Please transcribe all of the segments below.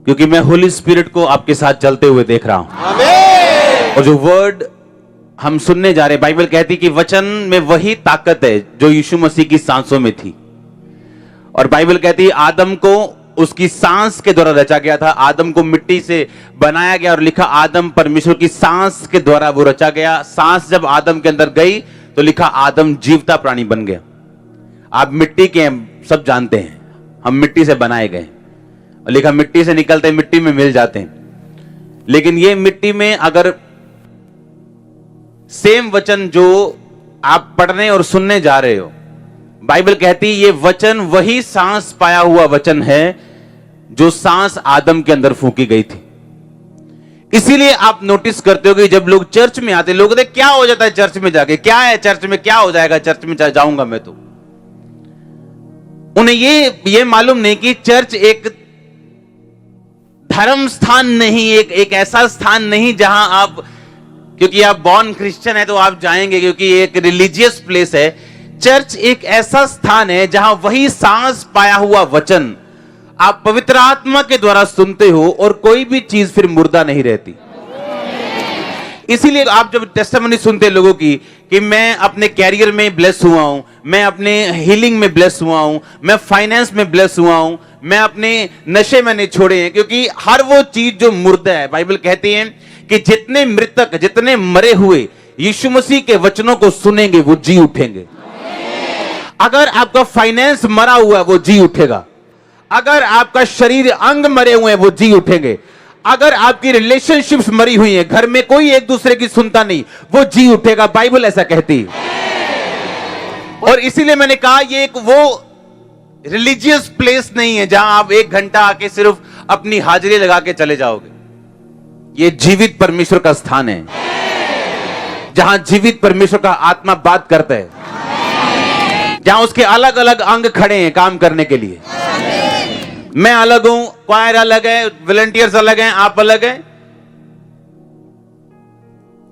क्योंकि मैं होली स्पिरिट को आपके साथ चलते हुए देख रहा हूं। आमीन। और जो वर्ड हम सुनने जा रहे हैं, बाइबल कहती कि वचन में वही ताकत है जो यीशु मसीह की सांसों में थी। और बाइबल कहती है आदम को उसकी सांस के द्वारा रचा गया था। आदम को मिट्टी से बनाया गया और लिखा आदम परमेश्वर की सांस के द्वारा वो रचा गया। सांस जब आदम के अंदर गई तो लिखा आदम जीवता प्राणी बन गया। आप मिट्टी के सब जानते हैं, हम मिट्टी से बनाए गए और लिखा मिट्टी से निकलते मिट्टी में मिल जाते हैं। लेकिन ये मिट्टी में अगर सेम वचन जो आप पढ़ने और सुनने जा रहे हो, बाइबल कहती ये वचन वही सांस पाया हुआ वचन है जो सांस आदम के अंदर फूंकी गई थी। इसीलिए आप नोटिस करते हो कि जब लोग चर्च में आते, लोग कहते क्या हो जाता है चर्च में जाके, क्या है चर्च में, क्या हो जाएगा चर्च में जाऊंगा मैं तो। उन्हें ये मालूम नहीं कि चर्च एक धर्म स्थान नहीं, एक ऐसा स्थान नहीं जहां आप, क्योंकि आप बॉर्न क्रिश्चियन है तो आप जाएंगे क्योंकि एक रिलीजियस प्लेस है। चर्च एक ऐसा स्थान है जहां वही सांस पाया हुआ वचन आप पवित्र आत्मा के द्वारा सुनते हो और कोई भी चीज फिर मुर्दा नहीं रहती। इसीलिए आप जब टेस्टिमनी सुनते लोगों की कि मैं अपने कैरियर में ब्लेस हुआ हूं, मैं अपने हीलिंग में ब्लेस हुआ हूं, मैं फाइनेंस में ब्लेस हुआ हूं, मैं अपने नशे मैंने छोड़े हैं, क्योंकि हर वो चीज जो मुर्दा है, बाइबल कहती है कि जितने मृतक, जितने मरे हुए यीशु मसीह के वचनों को सुनेंगे वो जी उठेंगे। अगर आपका फाइनेंस मरा हुआ है वो जी उठेगा। अगर आपका शरीर अंग मरे हुए हैं वो जी उठेंगे। अगर आपकी रिलेशनशिप्स मरी हुई हैं, घर में कोई एक दूसरे की सुनता नहीं, वो जी उठेगा। बाइबल ऐसा कहती है। और इसीलिए मैंने कहा ये एक वो रिलीजियस प्लेस नहीं है जहां आप 1 घंटा आके सिर्फ अपनी हाजिरी लगा के चले जाओगे। ये जीवित परमेश्वर का स्थान है जहां जीवित परमेश्वर का आत्मा बात करता है, जहां उसके अलग अलग अंग खड़े हैं काम करने के लिए। मैं अलग हूं, क्वायर अलग है, वॉलंटियर्स अलग हैं, आप अलग हैं,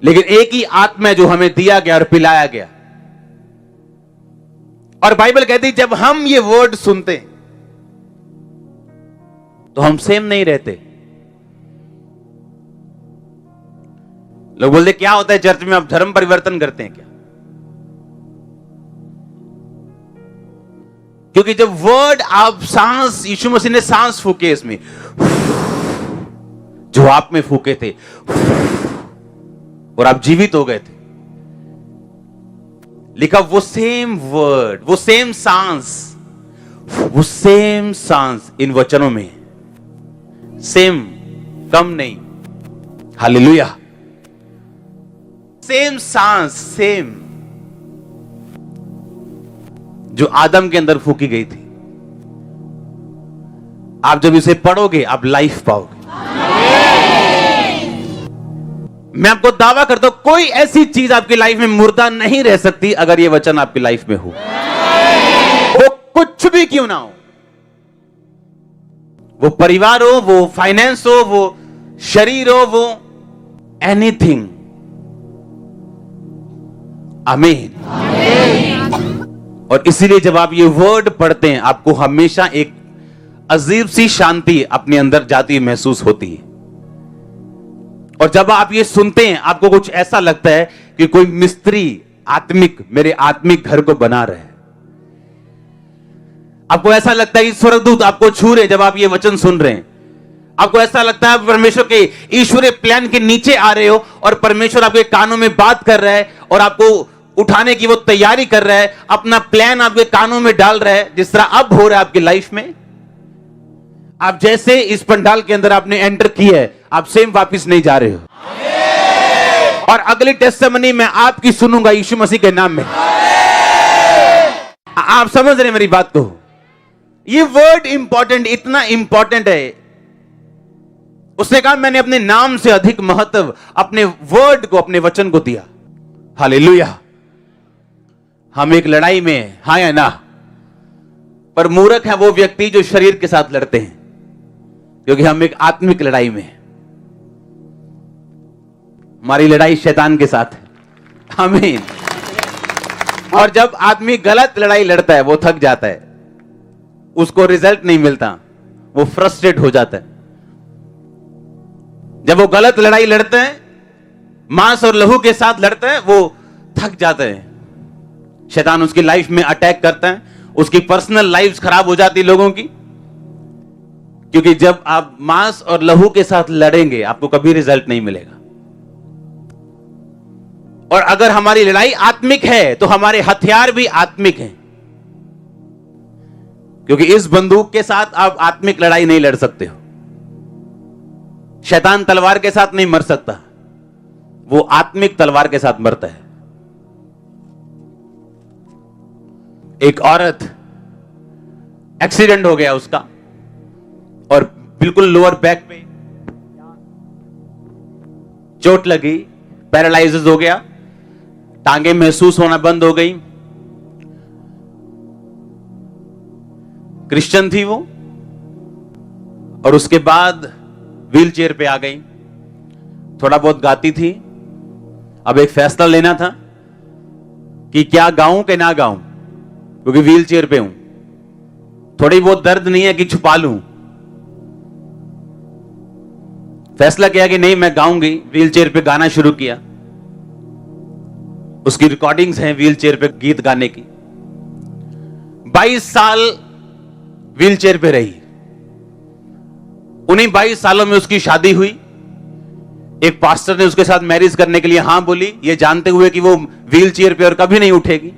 लेकिन एक ही आत्मा है जो हमें दिया गया और पिलाया गया। और बाइबल कहती है जब हम ये वर्ड सुनते तो हम सेम नहीं रहते। लोग बोलते क्या होता है चर्च में, आप धर्म परिवर्तन करते हैं क्या? क्योंकि जब वर्ड आप सांस, यीशु मसीह ने सांस फूके इसमें, जो आप में फूके थे और आप जीवित हो गए थे, लिखा वो सेम वर्ड, वो सेम सांस, वो सेम सांस इन वचनों में, सेम, कम नहीं। हालेलुया। सेम सांस, सेम जो आदम के अंदर फूकी गई थी। आप जब इसे पढ़ोगे आप लाइफ पाओगे। मैं आपको दावा करता हूं कोई ऐसी चीज आपकी लाइफ में मुर्दा नहीं रह सकती अगर यह वचन आपकी लाइफ में हो। वो कुछ भी क्यों ना हो, वो परिवार हो, वो फाइनेंस हो, वो शरीर हो, वो एनीथिंग। आमीन। और इसीलिए जब आप ये वर्ड पढ़ते हैं आपको हमेशा एक अजीब सी शांति अपने अंदर जाती महसूस होती है। और जब आप ये सुनते हैं आपको कुछ ऐसा लगता है कि कोई मिस्त्री आत्मिक मेरे आत्मिक घर को बना रहे हैं। आपको ऐसा लगता है कि स्वर्गदूत आपको छू रहे जब आप ये वचन सुन रहे हैं। आपको ऐसा लगता है आप परमेश्वर के ईश्वरीय प्लान के नीचे आ रहे हो और परमेश्वर आपके कानों में बात कर रहा है और आपको उठाने की वो तैयारी कर रहा है, अपना प्लान आपके कानों में डाल रहा है, जिस तरह अब हो रहा है आपकी लाइफ में। आप जैसे इस पंडाल के अंदर आपने एंटर किया है, आप सेम वापस नहीं जा रहे हो। और अगली टेस्टिमनी मैं आपकी सुनूंगा यीशु मसीह के नाम में। आप समझ रहे हैं मेरी बात को? ये वर्ड इंपॉर्टेंट, इतना इंपॉर्टेंट है। उसने कहा मैंने अपने नाम से अधिक महत्व अपने वर्ड को, अपने वचन को दिया। हालेलुया। हम एक लड़ाई में हैं, हाँ या ना? पर मूर्ख है वो व्यक्ति जो शरीर के साथ लड़ते हैं, क्योंकि हम एक आत्मिक लड़ाई में हैं। हमारी लड़ाई शैतान के साथ है। आमीन। और जब आदमी गलत लड़ाई लड़ता है वो थक जाता है, उसको रिजल्ट नहीं मिलता, वो फ्रस्ट्रेट हो जाता है। जब वो गलत लड़ाई लड़ते हैं, मांस और लहू के साथ लड़ते हैं, वो थक जाते हैं। शैतान उसकी लाइफ में अटैक करता है, उसकी पर्सनल लाइफ खराब हो जाती लोगों की। क्योंकि जब आप मांस और लहू के साथ लड़ेंगे, आपको कभी रिजल्ट नहीं मिलेगा। और अगर हमारी लड़ाई आत्मिक है तो हमारे हथियार भी आत्मिक हैं, क्योंकि इस बंदूक के साथ आप आत्मिक लड़ाई नहीं लड़ सकते हो। शैतान तलवार के साथ नहीं मर सकता, वो आत्मिक तलवार के साथ मरता है। एक औरत, एक्सीडेंट हो गया उसका, और बिल्कुल लोअर बैक पे चोट लगी, पैरालाइज हो गया, टांगे महसूस होना बंद हो गई। क्रिश्चियन थी वो, और उसके बाद व्हील चेयर पे आ गई। थोड़ा बहुत गाती थी। अब एक फैसला लेना था कि क्या गाऊं कि ना गाऊं, क्योंकि व्हील चेयर पे हूं। थोड़ी बहुत दर्द नहीं है कि छुपा लूं। फैसला किया कि नहीं, मैं गाऊंगी। व्हील चेयर पे गाना शुरू किया। उसकी रिकॉर्डिंग्स हैं व्हील चेयर पे गीत गाने की। 22 साल व्हील चेयर पे रही। उन्हीं 22 सालों में उसकी शादी हुई। एक पास्टर ने उसके साथ मैरिज करने के लिए हां बोली, ये जानते हुए कि वो व्हील चेयर पे और कभी नहीं उठेगी।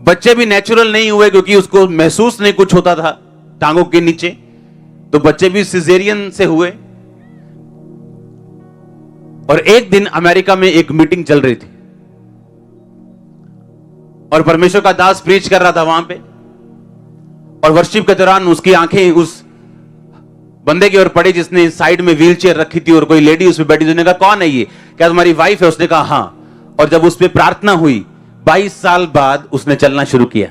बच्चे भी नेचुरल नहीं हुए, क्योंकि उसको महसूस नहीं कुछ होता था टांगों के नीचे, तो बच्चे भी सिजेरियन से हुए। और एक दिन अमेरिका में एक मीटिंग चल रही थी, और परमेश्वर का दास प्रीच कर रहा था वहां पे, और वर्शिप के दौरान उसकी आंखें उस बंदे की ओर पड़ी जिसने साइड में व्हील चेयर रखी थी, और कोई लेडी उसमें बैठी। उसने कहा, कौन है ये? क्या तुम्हारी वाइफ है? उसने कहा हाँ। और जब उस पर प्रार्थना हुई, 22 साल बाद उसने चलना शुरू किया।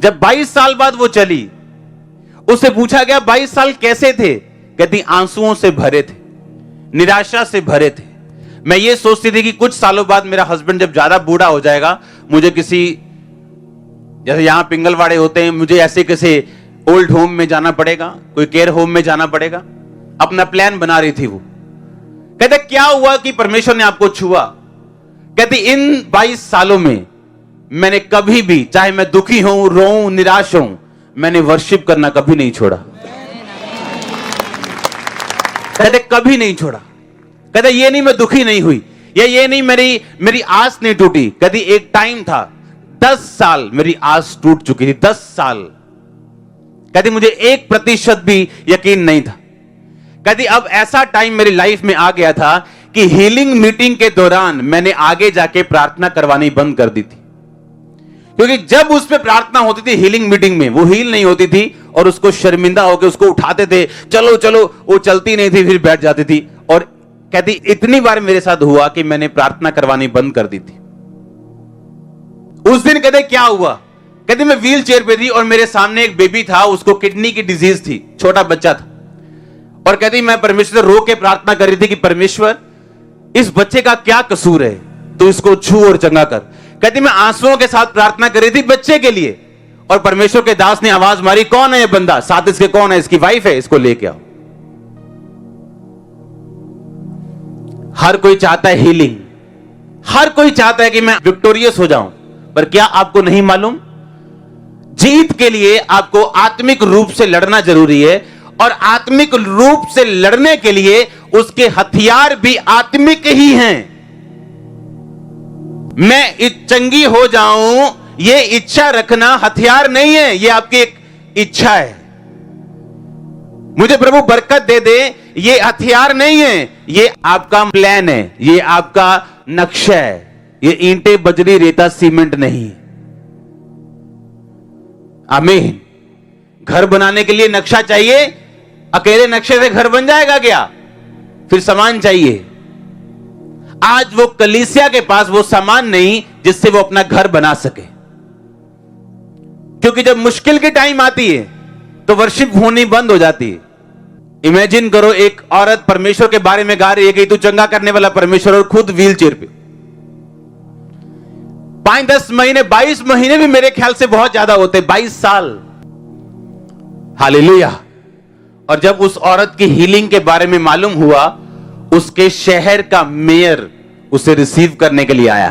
जब 22 साल बाद वो चली, उससे पूछा गया 22 साल कैसे थे? कहती आंसुओं से भरे थे, निराशा से भरे थे। मैं ये सोचती थी कि कुछ सालों बाद मेरा हस्बैंड जब ज्यादा बूढ़ा हो जाएगा, मुझे किसी, जैसे यहां पिंगलवाड़े होते हैं, मुझे ऐसे किसी ओल्ड होम में जाना पड़ेगा, कोई केयर होम में जाना पड़ेगा। अपना प्लान बना रही थी वो। कहते क्या हुआ कि परमेश्वर ने आपको छुआ? कहती इन 22 सालों में मैंने कभी भी, चाहे मैं दुखी हूं, रोऊं, निराश हूं, मैंने वर्शिप करना कभी नहीं छोड़ा। कहते कभी नहीं छोड़ा। कहते ये नहीं मैं दुखी नहीं हुई, या ये नहीं मेरी आस नहीं टूटी। कहती एक टाइम था, 10 साल मेरी आस टूट चुकी थी, 10 साल। कहती मुझे 1% भी यकीन नहीं था। कहती अब ऐसा टाइम मेरी लाइफ में आ गया था कि हीलिंग मीटिंग के दौरान मैंने आगे जाके प्रार्थना करवानी बंद कर दी थी, क्योंकि जब उस पर प्रार्थना होती थी हीलिंग मीटिंग में, वो हील नहीं होती थी, और उसको शर्मिंदा होकर उसको उठाते थे, चलो चलो, वो चलती नहीं थी, फिर बैठ जाती थी। और कहती इतनी बार मेरे साथ हुआ कि मैंने प्रार्थना करवानी बंद कर दी थी। उस दिन कहते क्या हुआ? कहते मैं व्हील चेयर पे थी और मेरे सामने एक बेबी था, उसको किडनी की डिजीज थी, छोटा बच्चा था। और कहती मैं परमेश्वर रो के प्रार्थना कर रही थी कि परमेश्वर इस बच्चे का क्या कसूर है, तो इसको छू और चंगा कर। कहती मैं आंसुओं के साथ प्रार्थना कर रही थी बच्चे के लिए, और परमेश्वर के दास ने आवाज मारी, कौन है ये बंदा? साथ इसके कौन है? इसकी वाइफ है, इसको लेके आओ। हर कोई चाहता है हीलिंग, हर कोई चाहता है कि मैं विक्टोरियस हो जाऊं, पर क्या आपको नहीं मालूम, जीत के लिए आपको आत्मिक रूप से लड़ना जरूरी है, और आत्मिक रूप से लड़ने के लिए उसके हथियार भी आत्मिक ही हैं। मैं चंगी हो जाऊं, ये इच्छा रखना हथियार नहीं है, ये आपकी एक इच्छा है। मुझे प्रभु बरकत दे दे, ये हथियार नहीं है, ये आपका प्लान है, ये आपका नक्शा है। ये ईंटें, बजरी, रेता, सीमेंट नहीं। आमीन। घर बनाने के लिए नक्शा चाहिए, अकेले नक्शे से घर बन जाएगा क्या? फिर सामान चाहिए। आज वो कलीसिया के पास वो सामान नहीं जिससे वो अपना घर बना सके, क्योंकि जब मुश्किल की टाइम आती है तो वर्शिप होनी बंद हो जाती है। इमेजिन करो, एक औरत परमेश्वर के बारे में गा रही है कि तू चंगा करने वाला परमेश्वर, और खुद व्हील चेयर पे। 5-10 महीने, 22 महीने भी मेरे ख्याल से बहुत ज्यादा होते, 22 साल। हालेलुया। और जब उस औरत की हीलिंग के बारे में मालूम हुआ, उसके शहर का मेयर उसे रिसीव करने के लिए आया।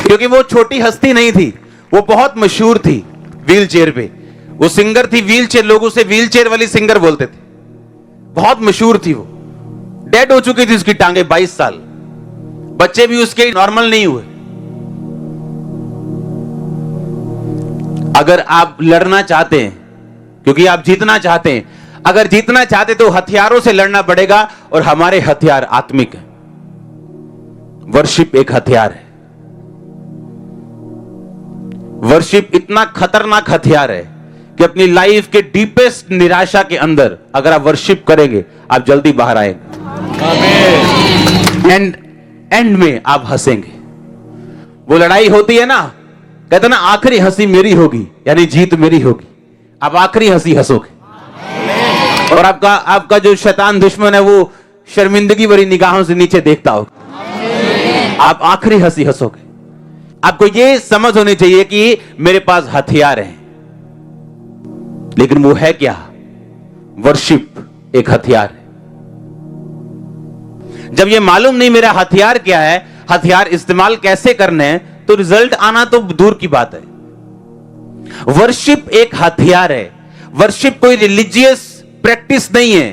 क्योंकि वो छोटी हस्ती नहीं थी, वो बहुत मशहूर थी व्हील चेयर पे। वो सिंगर थी व्हील चेयर, लोग उसे व्हील चेयर वाली सिंगर बोलते थे। बहुत मशहूर थी वो। डेड हो चुकी थी उसकी टांगे 22 साल। बच्चे भी उसके नॉर्मल नहीं हुए। अगर आप लड़ना चाहते हैं, क्योंकि आप जीतना चाहते हैं, अगर जीतना चाहते तो हथियारों से लड़ना पड़ेगा, और हमारे हथियार आत्मिक है। वर्शिप एक हथियार है। वर्शिप इतना खतरनाक हथियार है कि अपनी लाइफ के डीपेस्ट निराशा के अंदर अगर आप वर्शिप करेंगे, आप जल्दी बाहर आएंगे। एंड में आप हंसेंगे। वो लड़ाई होती है ना, कहते ना आखिरी हंसी मेरी होगी, यानी जीत मेरी होगी। आप आखिरी हंसी हंसोगे, और आपका जो शैतान दुश्मन है वो शर्मिंदगी भरी निगाहों से नीचे देखता होगा। आप आखिरी हंसी हंसोगे। आपको ये समझ होनी चाहिए कि मेरे पास हथियार हैं, लेकिन वो है क्या? वर्शिप एक हथियार है। जब ये मालूम नहीं मेरा हथियार क्या है, हथियार इस्तेमाल कैसे करने हैं, तो रिजल्ट आना तो दूर की बात है। वर्शिप एक हथियार है। वर्शिप कोई रिलीजियस प्रैक्टिस नहीं है।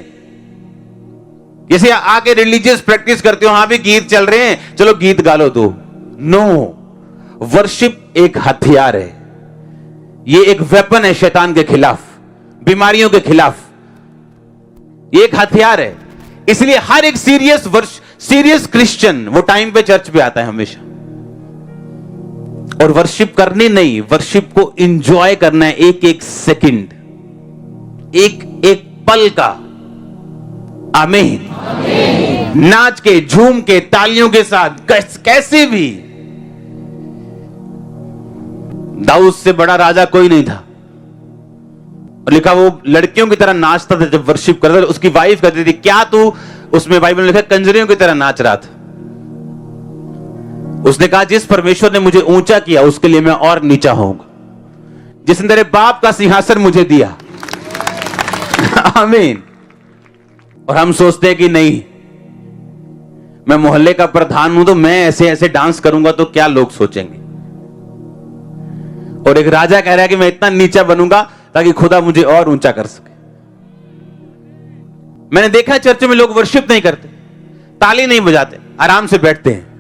जैसे आके रिलीजियस प्रैक्टिस करते हो, हाँ भी गीत चल रहे हैं, चलो गीत गा लो दो। नो, वर्शिप एक हथियार है। ये एक वेपन है शैतान के खिलाफ, बीमारियों के खिलाफ। ये एक हथियार है। इसलिए हर एक सीरियस क्रिश्चियन वो टाइम पे चर्च पे आता है हमेशा। और वर्शिप करनी नहीं, वर्शिप को एंजॉय करना है। एक एक सेकंड, एक एक पल का। आमीन। नाच के, झूम के, तालियों के साथ, कैसे भी। दाऊद से बड़ा राजा कोई नहीं था। और लिखा वो लड़कियों की तरह नाचता था जब वर्शिप करता था। उसकी वाइफ कहती थी, क्या तू, उसमें बाइबल में लिखा कंजरियों की तरह नाच रहा था। उसने कहा, जिस परमेश्वर ने मुझे ऊंचा किया उसके लिए मैं और नीचा होऊंगा। जिसने तेरे बाप का सिंहासन मुझे दिया। आमीन। और हम सोचते हैं कि नहीं, मैं मोहल्ले का प्रधान हूं तो मैं ऐसे ऐसे डांस करूंगा तो क्या लोग सोचेंगे। और एक राजा कह रहा है कि मैं इतना नीचा बनूंगा ताकि खुदा मुझे और ऊंचा कर सके। मैंने देखा चर्च में लोग वर्शिप नहीं करते, ताली नहीं बजाते, आराम से बैठते हैं।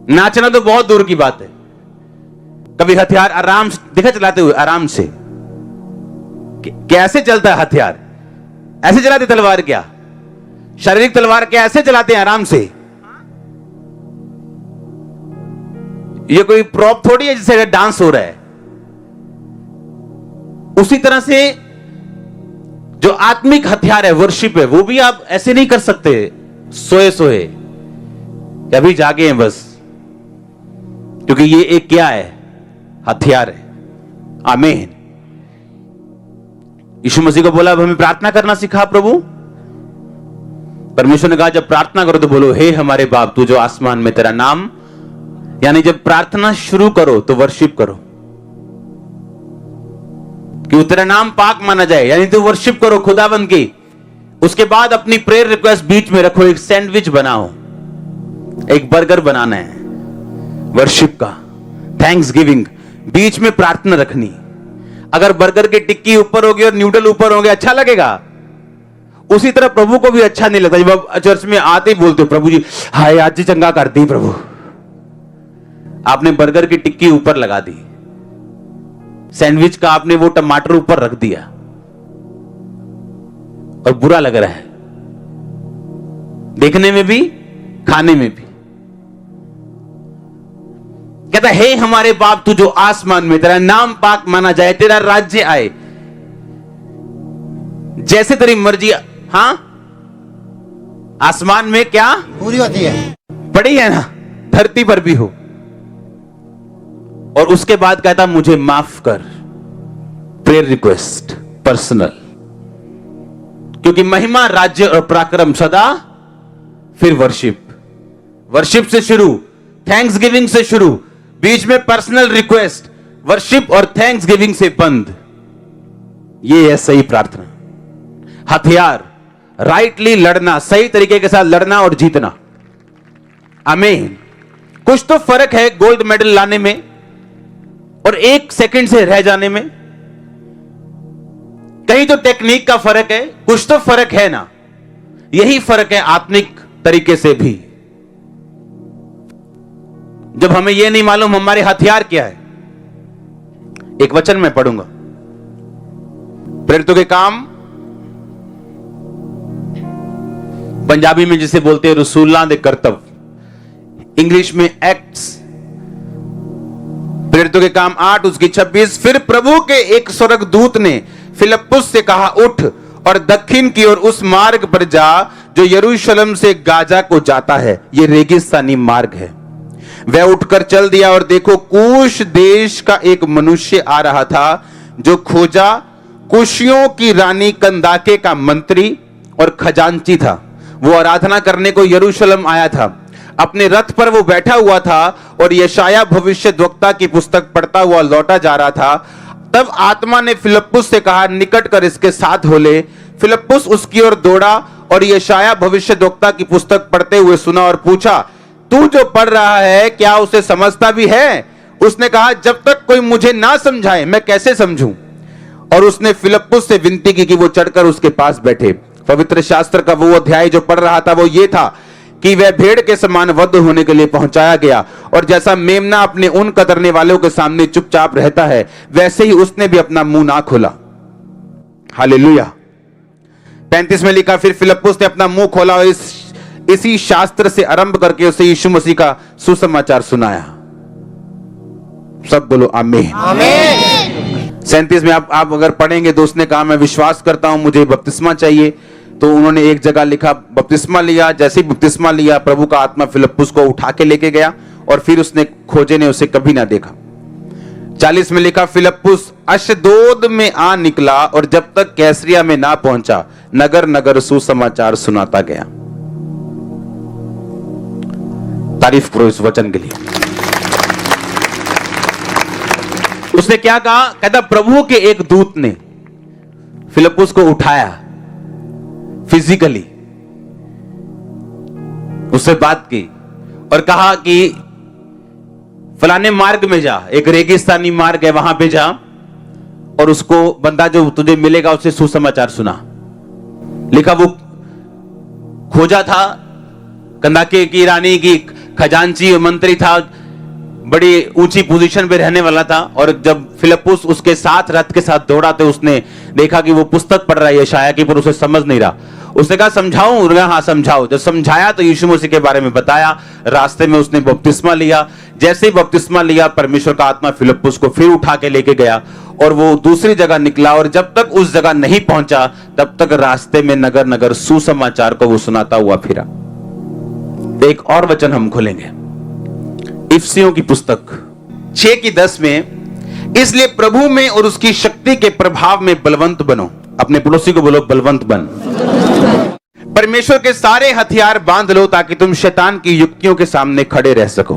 नाचना तो बहुत दूर की बात है। कभी हथियार आराम से देखा चलाते हुए, आराम से। कैसे चलता है हथियार? ऐसे चलाते तलवार क्या? शारीरिक तलवार क्या ऐसे चलाते हैं आराम से? ये कोई प्रॉप थोड़ी है जिससे डांस हो रहा है। उसी तरह से जो आत्मिक हथियार है, वर्शिप है, वो भी आप ऐसे नहीं कर सकते सोए सोए, कभी जागे हैं बस। क्योंकि ये एक क्या है? हथियार है। आमीन। यीशु मसीह को बोला, अब हमें प्रार्थना करना सिखा प्रभु। परमेश्वर ने कहा, जब प्रार्थना करो तो बोलो, हे हमारे बाप तू जो आसमान में, तेरा नाम। यानी जब प्रार्थना शुरू करो तो वर्शिप करो, कि तेरा नाम पाक माना जाए। यानी तो वर्शिप करो खुदाबंद की। उसके बाद अपनी प्रेयर रिक्वेस्ट बीच में रखो। एक सैंडविच बनाओ, एक बर्गर बनाना है वर्शिप का, थैंक्स गिविंग। बीच में प्रार्थना रखनी। अगर बर्गर की टिक्की ऊपर होगी और न्यूडल ऊपर होंगे, अच्छा लगेगा? उसी तरह प्रभु को भी अच्छा नहीं लगता जब आप चर्च में आते ही बोलते हो, प्रभु जी हाय आज चंगा कर दी प्रभु। आपने बर्गर की टिक्की ऊपर लगा दी, सैंडविच का आपने वो टमाटर ऊपर रख दिया, और बुरा लग रहा है देखने में भी, खाने में भी। कहता, हे हमारे बाप तू जो आसमान में, तेरा नाम पाक माना जाए, तेरा राज्य आए, जैसे तेरी मर्जी। हां, आसमान में क्या पूरी होती है, पड़ी है ना, धरती पर भी हो। और उसके बाद कहता, मुझे माफ कर। Prayer request personal. क्योंकि महिमा, राज्य और पराक्रम सदा। फिर वर्शिप से शुरू, थैंक्स गिविंग से शुरू, बीच में पर्सनल रिक्वेस्ट, वर्शिप और थैंक्स गिविंग से बंद। ये है सही प्रार्थना। हथियार, राइटली लड़ना, सही तरीके के साथ लड़ना और जीतना। आमीन। कुछ तो फर्क है गोल्ड मेडल लाने में और 1 सेकंड से रह जाने में। कहीं तो टेक्निक का फर्क है, कुछ तो फर्क है ना। यही फर्क है आत्मिक तरीके से भी। जब हमें यह नहीं मालूम हमारे हथियार क्या है। एक वचन में पढ़ूंगा, प्रेरितों के काम, पंजाबी में जिसे बोलते हैं रसूलां दे करतब, इंग्लिश में एक्ट्स। प्रेरितों के काम 8 उसकी 26। फिर प्रभु के एक स्वर्गदूत ने फिलिप्पुस से कहा, उठ और दक्षिण की ओर उस मार्ग पर जा जो यरूशलेम से गाजा को जाता है। यह रेगिस्तानी मार्ग है। वह उठकर चल दिया और देखो, कूश देश का एक मनुष्य आ रहा था जो खोजा कुशियों की रानी कंदाके का मंत्री और खजांची था। वो आराधना करने को यरूशलेम आया था। अपने रथ पर वो बैठा हुआ था और यशाया भविष्यद्वक्ता की पुस्तक पढ़ता हुआ लौटा जा रहा था। तब आत्मा ने फिलिप्पुस से कहा, निकट कर इसके साथ हो ले। फिलिप्पुस उसकी ओर दौड़ा और यशाया भविष्यद्वक्ता की पुस्तक पढ़ते हुए सुना और पूछा, तू जो पढ़ रहा है क्या उसे समझता भी है? उसने कहा, जब तक कोई मुझे ना समझाए मैं कैसे समझूं? और उसने फिलिप्पुस से विनती की कि वो चढ़कर उसके पास बैठे। पवित्र शास्त्र का वो अध्याय जो पढ़ रहा था वो ये था कि वह भेड़ के समान वध होने के लिए पहुंचाया गया, और जैसा मेमना अपने ऊन कतरने वालों के सामने चुपचाप रहता है, वैसे ही उसने भी अपना मुंह ना खोला। हालेलुया। 35 में लिखा, फिर फिलिप्पुस ने अपना मुंह खोला और इसी शास्त्र से आरंभ करके उसे यीशु मसीह का सुसमाचार सुनाया। सब बोलो आमीन। 37 में आप अगर पढ़ेंगे तो उसने कहा, मैं विश्वास करता हूं मुझे बपतिस्मा चाहिए। तो उन्होंने एक जगह लिखा बपतिस्मा लिया। जैसे ही बपतिस्मा लिया, प्रभु का आत्मा फिलिप्पुस को उठा के लेके गया और फिर उसने खोजे ने उसे कभी ना देखा। 40 में लिखा, फिलिप्पुस अशदोद में आ निकला और जब तक कैसरिया में ना पहुंचा, नगर नगर सुसमाचार सुनाता गया। तारीफ करो इस वचन के लिए। उसने क्या कहा? कहता, प्रभु के एक दूत ने फिलिप्पुस को उठाया, फिजिकली उससे बात की और कहा कि फलाने मार्ग में जा, एक रेगिस्तानी मार्ग है वहां पे जा और उसको बंदा जो तुझे मिलेगा उससे सुसमाचार सुना। लिखा वो खोजा था, कंदाके की रानी की खजांची मंत्री था, बड़ी ऊंची पोजीशन पे रहने वाला था। और जब फिलिप्पुस उसके साथ रथ के साथ दौड़ा तो उसने देखा कि वो पुस्तक पढ़ रहा है यशाया की, पर उसे समझ नहीं रहा। उसने कहा, समझाऊं? हाँ समझाओ। जब समझाया तो यीशु मसीह के बारे में बताया। रास्ते में उसने बपतिस्मा लिया। जैसे ही बपतिस्मा लिया, परमेश्वर का आत्मा फिलिप्पुस को फिर उठा के लेके गया और वो दूसरी जगह निकला, और जब तक उस जगह नहीं पहुंचा तब तक रास्ते में नगर नगर सुसमाचार को वो सुनाता हुआ फिरा। एक और वचन हम खोलेंगे, इफिसियों की पुस्तक 6:10 में, इसलिए प्रभु में और उसकी शक्ति के प्रभाव में बलवंत बनो। अपने पड़ोसी को बोलो, बलवंत बन। परमेश्वर के सारे हथियार बांध लो ताकि तुम शैतान की युक्तियों के सामने खड़े रह सको,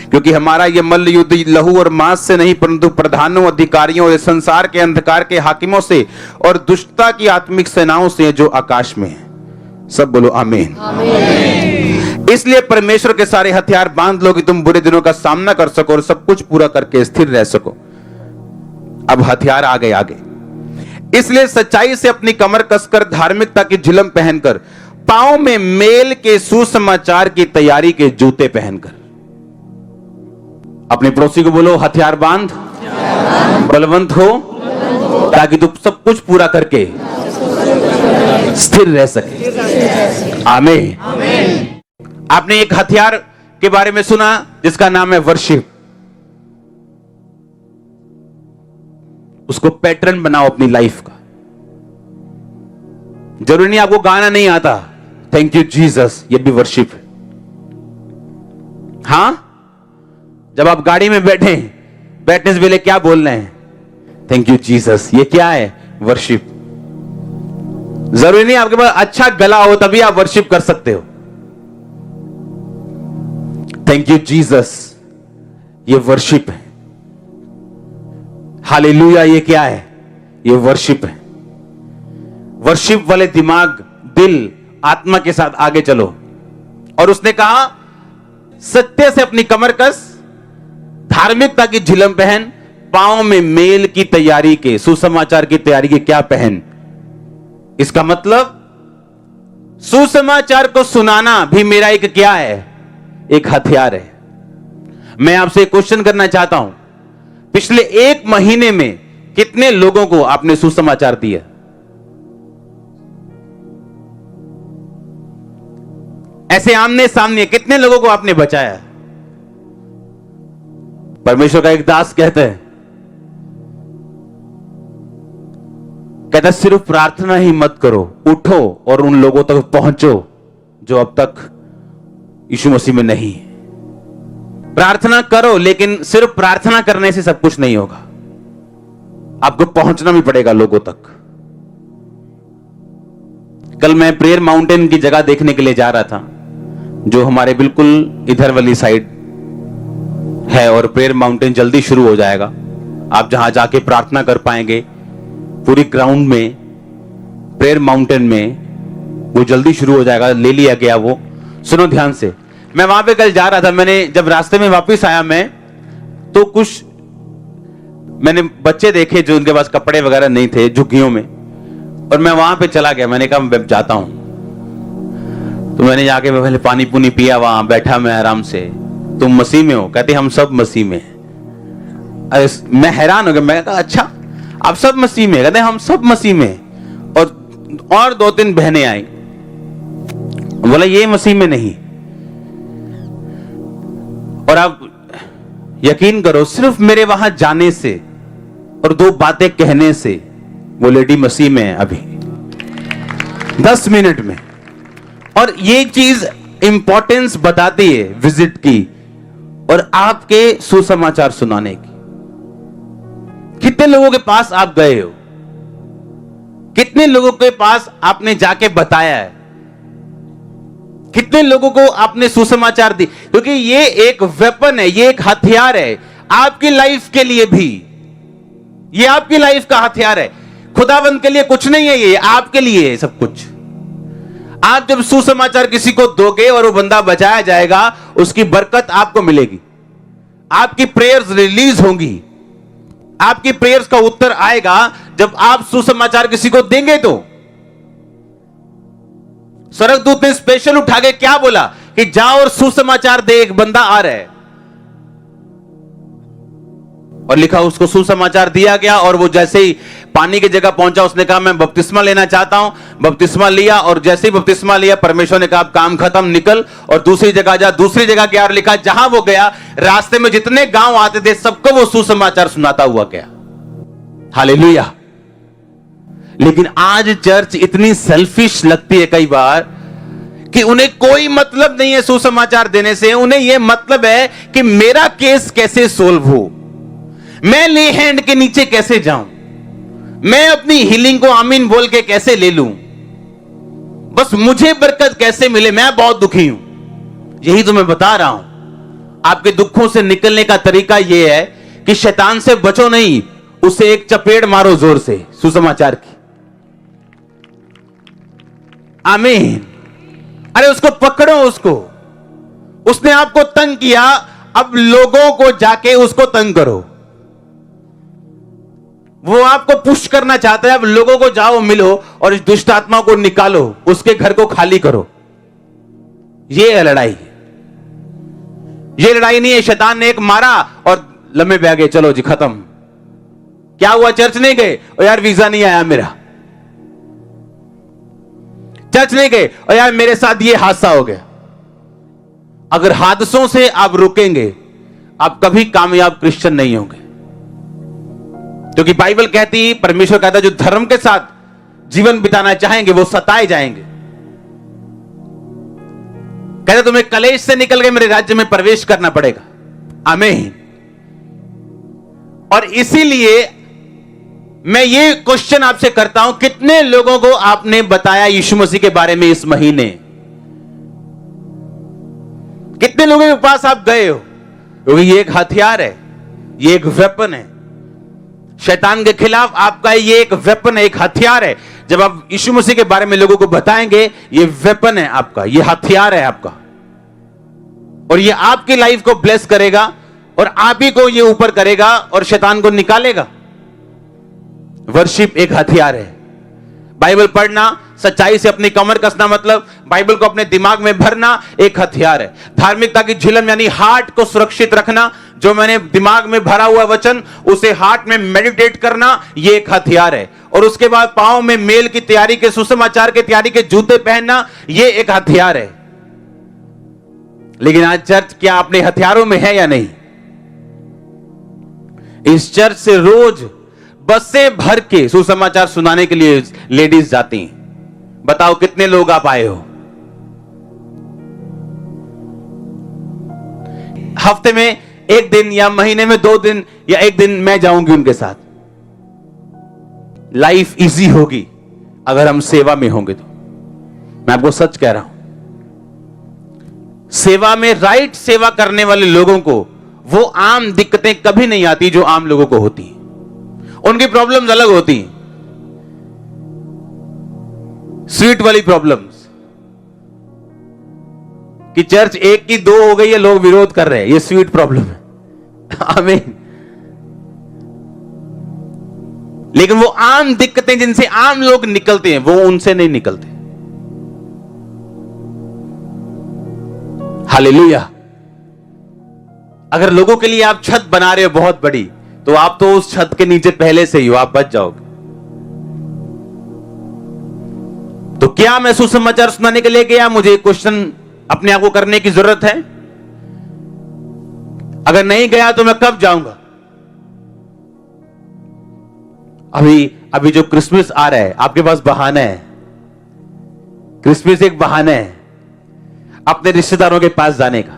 क्योंकि हमारा यह मल्ल युद्ध लहू और मांस से नहीं परंतु प्रधानों, अधिकारियों और संसार के अंधकार के हाकिमों से और दुष्टता की आत्मिक सेनाओं से जो आकाश में है। सब बोलो आमीन। इसलिए परमेश्वर के सारे हथियार बांध लो कि तुम बुरे दिनों का सामना कर सको और सब कुछ पूरा करके स्थिर रह सको। अब हथियार आ गए आगे। इसलिए सच्चाई से अपनी कमर कसकर, धार्मिकता की झिलम पहनकर, पांव में मेल के सुसमाचार की तैयारी के जूते पहनकर। अपने पड़ोसी को बोलो, हथियार बांध, बलवंत हो ताकि तुम सब कुछ पूरा करके स्थिर रह सके। आमीन। आपने एक हथियार के बारे में सुना जिसका नाम है वर्शिप। उसको पैटर्न बनाओ अपनी लाइफ का। जरूरी नहीं आपको गाना नहीं आता, थैंक यू जीसस, ये भी वर्शिप है। हां, जब आप गाड़ी में बैठने से पहले क्या बोल रहे हैं? Thank you Jesus. ये क्या है? वर्शिप। जरूरी नहीं आपके पास अच्छा गला हो तभी आप वर्शिप कर सकते हो। थैंक यू जीसस, ये वर्शिप है। हालेलुया। ये क्या है? ये वर्शिप है। वर्शिप वाले दिमाग, दिल, आत्मा के साथ आगे चलो। और उसने कहा सत्य से अपनी कमर कस, धार्मिकता की झिलम पहन, पांव में मेल की तैयारी के, सुसमाचार की तैयारी के क्या पहन। इसका मतलब सुसमाचार को सुनाना भी मेरा एक क्या है? एक हथियार है। मैं आपसे एक क्वेश्चन करना चाहता हूं, पिछले 1 महीने में कितने लोगों को आपने सुसमाचार दिया? ऐसे आमने सामने कितने लोगों को आपने बचाया? परमेश्वर का एक दास कहता है सिर्फ प्रार्थना ही मत करो, उठो और उन लोगों तक पहुंचो जो अब तक यीशु मसीह में नहीं। प्रार्थना करो, लेकिन सिर्फ प्रार्थना करने से सब कुछ नहीं होगा, आपको पहुंचना भी पड़ेगा लोगों तक। कल मैं प्रेयर माउंटेन की जगह देखने के लिए जा रहा था, जो हमारे बिल्कुल इधर वाली साइड है, और प्रेयर माउंटेन जल्दी शुरू हो जाएगा। आप जहां जाके प्रार्थना कर पाएंगे पूरी ग्राउंड में, प्रेयर माउंटेन में, वो जल्दी शुरू हो जाएगा। ले लिया गया वो। सुनो ध्यान से, मैं वहां पे कल जा रहा था। मैंने जब रास्ते में वापस आया मैं, तो कुछ मैंने बच्चे देखे जो उनके पास कपड़े वगैरह नहीं थे झुग्गियों में, और मैं वहां पे चला गया। मैंने कहा मैं जाता हूं। तो मैंने जाके पहले पानी पुनी पिया, वहां बैठा मैं आराम से। तुम मसीह में हो? कहते हम सब मसीह में हैं। अरे मैं हैरान हो गया। मैं कहा अच्छा आप सब मसीह में? कहते हम सब मसीह में। और 2-3 बहनें आई, बोला ये मसीह में नहीं। और आप यकीन करो, सिर्फ मेरे वहां जाने से और 2 बातें कहने से वो लेडी मसीह में है अभी 10 मिनट में। और ये चीज इंपॉर्टेंस बताती है विजिट की और आपके सुसमाचार सुनाने की। कितने लोगों के पास आप गए हो? कितने लोगों के पास आपने जाके बताया है? कितने लोगों को आपने सुसमाचार दी? क्योंकि ये एक वेपन है, ये एक हथियार है आपकी लाइफ के लिए भी। ये आपकी लाइफ का हथियार है। खुदावंद के लिए कुछ नहीं है, ये आपके लिए है सब कुछ। आप जब सुसमाचार किसी को दोगे और वो बंदा बचाया जाएगा, उसकी बरकत आपको मिलेगी। आपकी प्रेयर्स रिलीज होंगी, आपकी प्रेयर्स का उत्तर आएगा जब आप सुसमाचार किसी को देंगे। तो स्वर्गदूत ने स्पेशल उठा के क्या बोला कि जाओ और सुसमाचार दे, एक बंदा आ रहा है। और लिखा उसको सुसमाचार दिया गया, और वो जैसे ही पानी की जगह पहुंचा उसने कहा मैं बपतिस्मा लेना चाहता हूं। बपतिस्मा लिया, और जैसे ही बपतिस्मा लिया परमेश्वर ने कहा काम खत्म, निकल और दूसरी जगह जा। दूसरी जगह क्या लिखा? जहां वो गया रास्ते में जितने गांव आते थे सबको वो सुसमाचार सुनाता हुआ गया। हालेलुया। लेकिन आज चर्च इतनी सेल्फिश लगती है कई बार कि उन्हें कोई मतलब नहीं है सुसमाचार देने से। उन्हें यह मतलब है कि मेरा केस कैसे सोल्व हो, मैं ले हैंड के नीचे कैसे जाऊं, मैं अपनी हीलिंग को आमीन बोल के कैसे ले लूं, बस मुझे बरकत कैसे मिले, मैं बहुत दुखी हूं। यही तो मैं बता रहा हूं। आपके दुखों से निकलने का तरीका यह है कि शैतान से बचो नहीं, उसे एक चपेट मारो जोर से सुसमाचार की। आमीन। अरे उसको पकड़ो, उसने आपको तंग किया, अब लोगों को जाके उसको तंग करो। वो आपको पुश करना चाहता है, अब लोगों को जाओ मिलो और इस दुष्ट आत्मा को निकालो, उसके घर को खाली करो। ये है लड़ाई। ये लड़ाई नहीं है शैतान ने एक मारा और लम्बे बह गए, चलो जी खत्म। क्या हुआ? चर्च नहीं गए? और यार वीजा नहीं आया मेरा। चर्च नहीं गए और यार मेरे साथ ये हादसा हो गया। अगर हादसों से आप रुकेंगे, आप कभी कामयाब क्रिश्चियन नहीं होंगे। क्योंकि बाइबल कहती है, परमेश्वर कहता है जो धर्म के साथ जीवन बिताना चाहेंगे वो सताए जाएंगे। कहते तुम्हें कलेश से निकल के मेरे राज्य में प्रवेश करना पड़ेगा। आमीन। और इसीलिए मैं ये क्वेश्चन आपसे करता हूं, कितने लोगों को आपने बताया यीशु मसीह के बारे में इस महीने? कितने लोगों के पास आप गए हो? क्योंकि ये एक हथियार है, ये एक वेपन है। शैतान के खिलाफ आपका ये एक वेपन है, एक हथियार है। जब आप यीशु मसीह के बारे में लोगों को बताएंगे, ये वेपन है आपका, ये हथियार है आपका, और ये आपकी लाइफ को ब्लेस करेगा और आप ही को ये ऊपर करेगा और शैतान को निकालेगा। वर्शिप एक हथियार है। बाइबल पढ़ना, सच्चाई से अपनी कमर कसना, मतलब बाइबल को अपने दिमाग में भरना एक हथियार है। धार्मिकता की झिलम यानी हार्ट को सुरक्षित रखना, जो मैंने दिमाग में भरा हुआ वचन उसे हार्ट में मेडिटेट करना, यह एक हथियार है। और उसके बाद पांव में मेल की तैयारी के, सुसमाचार की तैयारी के जूते पहनना, यह एक हथियार है। लेकिन आज चर्च क्या अपने हथियारों में है या नहीं? इस चर्च से रोज बसें भर के सुसमाचार सुनाने के लिए लेडीज जाती हैं। बताओ कितने लोग आप आए हो? हफ्ते में एक दिन या महीने में 2 दिन या 1 दिन मैं जाऊंगी उनके साथ। लाइफ इजी होगी अगर हम सेवा में होंगे तो। मैं आपको सच कह रहा हूं, सेवा में राइट सेवा करने वाले लोगों को वो आम दिक्कतें कभी नहीं आती जो आम लोगों को होती। उनकी प्रॉब्लम्स अलग होती, स्वीट वाली प्रॉब्लम्स, कि चर्च 1 की 2 हो गई है, लोग विरोध कर रहे हैं, ये स्वीट प्रॉब्लम है। आमीन। लेकिन वो आम दिक्कतें जिनसे आम लोग निकलते हैं, वो उनसे नहीं निकलते। हालेलुया। अगर लोगों के लिए आप छत बना रहे हो बहुत बड़ी, तो आप तो उस छत के नीचे पहले से ही हो, आप बच जाओगे। तो क्या मैं सुसमाचार सुनाने के लिए गया? मुझे क्वेश्चन अपने आप को करने की जरूरत है। अगर नहीं गया तो मैं कब जाऊंगा? अभी जो क्रिसमस आ रहा है, आपके पास बहाना है। क्रिसमस एक बहाना है अपने रिश्तेदारों के पास जाने का।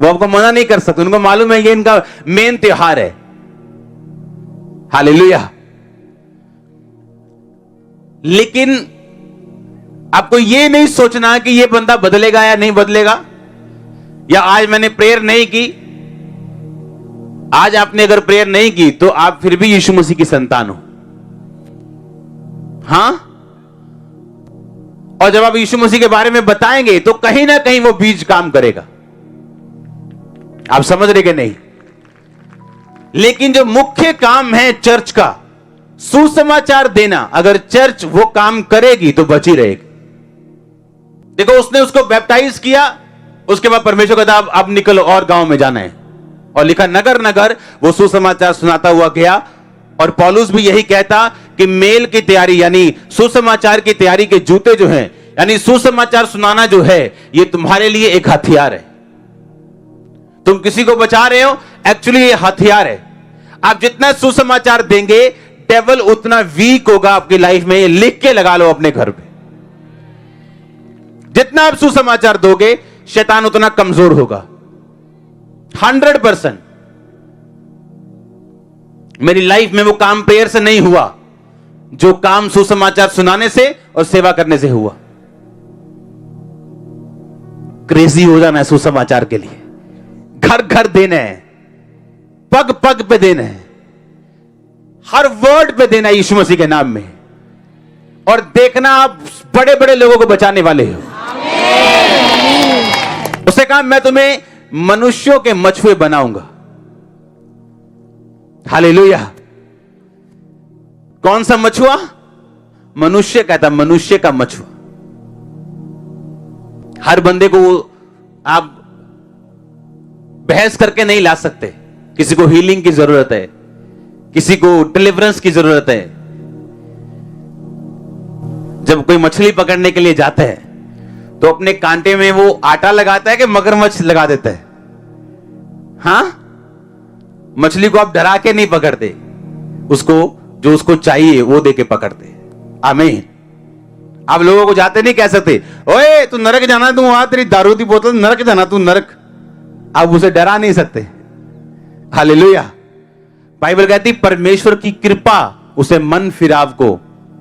वो आपको मना नहीं कर सकते, उनको मालूम है ये इनका मेन त्योहार है। हालेलुया। लेकिन आपको ये नहीं सोचना कि ये बंदा बदलेगा या नहीं बदलेगा, या आज मैंने प्रेयर नहीं की। आज आपने अगर प्रेयर नहीं की तो आप फिर भी यीशु मसीह की संतान हो। हां, और जब आप यीशु मसीह के बारे में बताएंगे तो कहीं ना कहीं वो बीज काम करेगा। आप समझ रहे कि नहीं? लेकिन जो मुख्य काम है चर्च का, सुसमाचार देना, अगर चर्च वो काम करेगी तो बची रहेगी। देखो, उसने उसको बैप्टाइज किया, उसके बाद परमेश्वर कहता अब निकलो और गांव में जाना है, और लिखा नगर नगर वो सुसमाचार सुनाता हुआ गया। और पौलुस भी यही कहता कि मेल की तैयारी यानी सुसमाचार की तैयारी के जूते जो हैं, यानी सुसमाचार सुनाना जो है, ये तुम्हारे लिए एक हथियार है। तुम किसी को बचा रहे हो, एक्चुअली ये हथियार है। आप जितना सुसमाचार देंगे, डेविल उतना वीक होगा आपकी लाइफ में। ये लिख के लगा लो अपने घर पे। जितना आप सुसमाचार दोगे, शैतान उतना कमजोर होगा। 100%। मेरी लाइफ में वो काम प्रेयर से नहीं हुआ जो काम सुसमाचार सुनाने से और सेवा करने से हुआ। क्रेजी हो जाना है सुसमाचार के लिए, घर घर देना है, पग पग पे देना है, हर वर्ड पे देना है यीशु मसीह के नाम में, और देखना आप बड़े बड़े लोगों को बचाने वाले हो। उससे कहा मैं तुम्हें मनुष्यों के मछुए बनाऊंगा। हालेलुया। कौन सा मछुआ? मनुष्य कहता, मनुष्य का मछुआ। हर बंदे को आप बहस करके नहीं ला सकते। किसी को हीलिंग की जरूरत है, किसी को डिलीवरेंस की जरूरत है। जब कोई मछली पकड़ने के लिए जाता है तो अपने कांटे में वो आटा लगाता है कि मगरमच्छ लगा देता है? हां, मछली को आप डरा के नहीं पकड़ते, उसको जो उसको चाहिए वो दे के पकड़ते। आमीन। आप लोगों को जाते नहीं कह सकते, ओए तू नरक जाना, तू वहां तेरी दारू की बोतल, नरक जाना तू नरक। आप उसे डरा नहीं सकते। हालेलुया। बाइबल कहती परमेश्वर की कृपा उसे मन फिराव को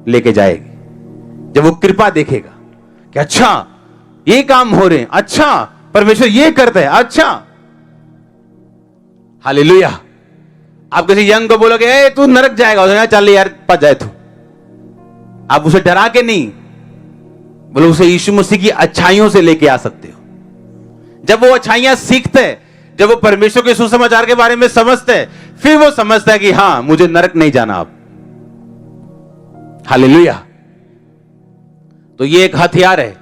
लेके जाएगी। जब वो कृपा देखेगा कि अच्छा ये काम हो रहे हैं, अच्छा परमेश्वर ये करता है, अच्छा। हालेलुया। आप किसी यंग को बोलोगे ए तू नरक जाएगा, उसने कहा, चल यार पच जाए तू। आप उसे डरा के नहीं, बोलो उसे यीशु मसीह की अच्छाइयों से लेके आ सकते हो। जब वो अच्छाइयां सीखते हैं, जब वो परमेश्वर के सुसमाचार के बारे में समझते हैं, फिर वो समझता है कि हां मुझे नरक नहीं जाना अब। हालेलुया। तो ये एक हथियार है,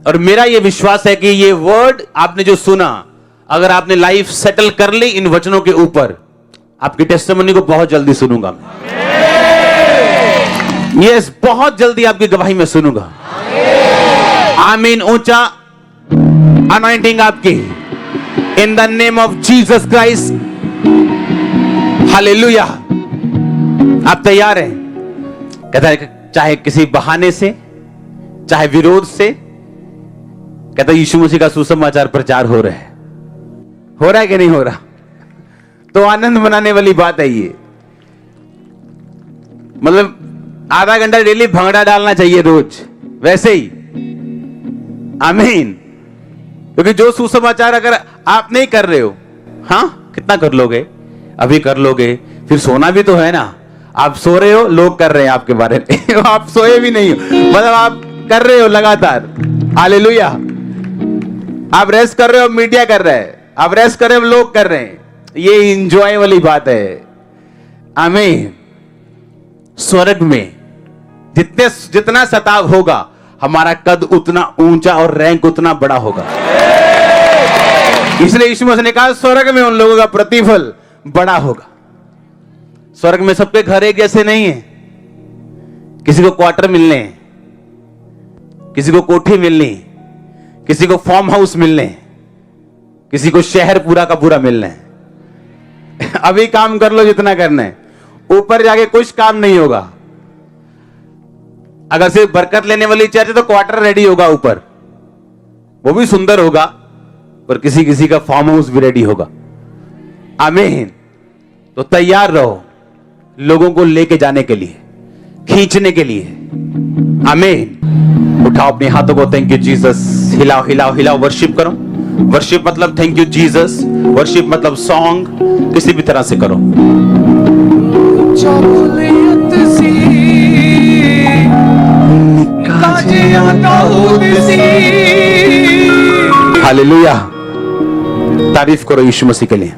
और मेरा ये विश्वास है कि ये वर्ड आपने जो सुना, अगर आपने लाइफ सेटल कर ली इन वचनों के ऊपर, आपकी टेस्टिमनी को बहुत जल्दी सुनूंगा मैं। यस, बहुत जल्दी आपकी गवाही में सुनूंगा। आमीन। ऊंचा अनॉइंटिंग आपकी in the name of Jesus Christ. Hallelujah. आप तैयार हैं? कहता है चाहे किसी बहाने से, चाहे विरोध से, कहता है यीशु मसीह का सुसमाचार प्रचार हो रहा है कि नहीं हो रहा? तो आनंद मनाने वाली बात है ये। मतलब आधा घंटा डेली भंगड़ा डालना चाहिए रोज, वैसे ही। आमीन। क्योंकि जो सुसमाचार अगर आप नहीं कर रहे हो, हाँ कितना कर लोगे? अभी कर लोगे, फिर सोना भी तो है ना। आप सो रहे हो, लोग कर रहे हैं आपके बारे में आप सोए भी नहीं हो, मतलब आप कर रहे हो लगातार। हालेलुया। आप रेस्ट कर रहे हो, मीडिया कर रहा है। आप रेस्ट कर रहे हो, लोग कर रहे हैं। ये इंजॉय वाली बात है। आमीन। स्वर्ग में जितना सताव होगा, हमारा कद उतना ऊंचा और रैंक उतना बड़ा होगा। इसलिए यीशु मसीह ने कहा स्वर्ग में उन लोगों का प्रतिफल बड़ा होगा। स्वर्ग में सबके घर एक जैसे नहीं है। किसी को क्वार्टर मिलने हैं, किसी को कोठी मिलनी, किसी को फार्म हाउस मिलने, किसी को शहर पूरा का पूरा मिलना है। अभी काम कर लो जितना करना है, ऊपर जाके कुछ काम नहीं होगा। अगर सिर्फ बरकत लेने वाली चर्च है तो क्वार्टर रेडी होगा ऊपर, वो भी सुंदर होगा, पर किसी किसी का फार्म हाउस भी रेडी होगा। आमीन। तो तैयार रहो लोगों को लेके जाने के लिए, खींचने के लिए। आमीन। उठाओ अपने हाथों को, थैंक यू जीसस। हिलाओ हिलाओ हिलाओ, वर्शिप करो। वर्शिप मतलब थैंक यू जीसस, वर्शिप मतलब सॉन्ग, किसी भी तरह से करो। हालेलुया। तारीफ करो यीशु मसीह के लिए।